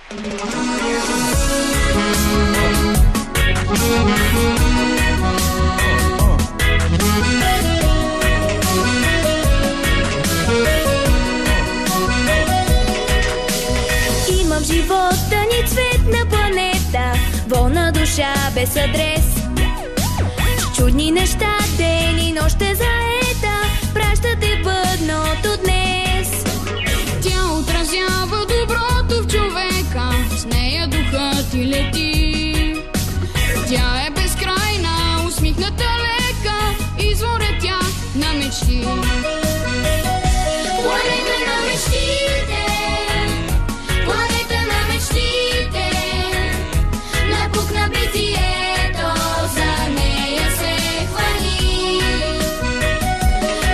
Има в живота ни цветна планета, волна душа без адрес. С чудни неща ден и нощ е заета, праща те пътното днес. Тя отразява доброто в човека, с нея духът ти лети. Тя е безкрайна, усмихната лека, извор е тя на мечти. Планета на мечтите, планета на мечтите, напук на битието, за нея се хвани.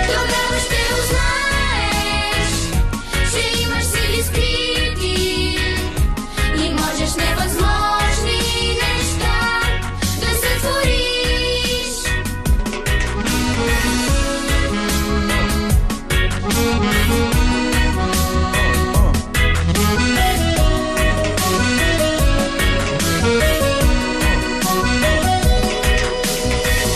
Тогава ще узнаеш, че имаш сили скрити и можеш невъзможни неща да сътвориш.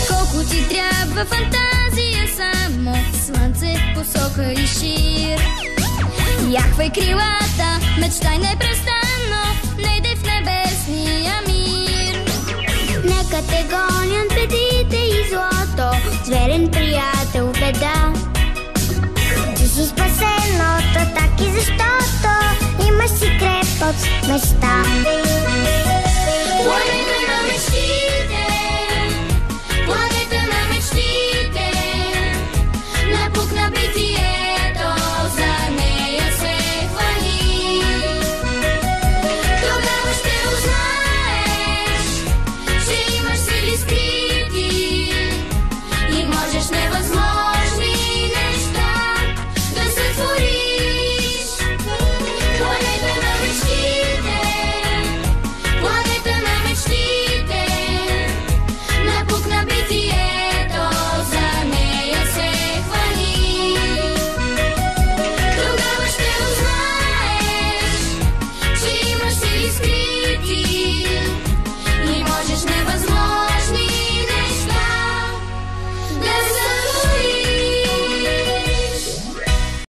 Колко ти трябва фантазия само, слънце, посока и шир. Яхвай крилата, мечтай непрестанно, не иди в небесния мир. Нека те гонят бедите и злото, зверен приятел в беда. Ти си спасен от атаки, защото имаш си крепост места. Планета на мечтите, планета на мечтите, напук на битието, за нея се хвани. Тогава ще узнаеш, че имаш сили скрити и можеш невъзможни неща да сътвориш. Планета на мечтите, планета на мечтите, напук на битието, за нея се хвани. Тогава ще узнаеш, че имаш сили скрити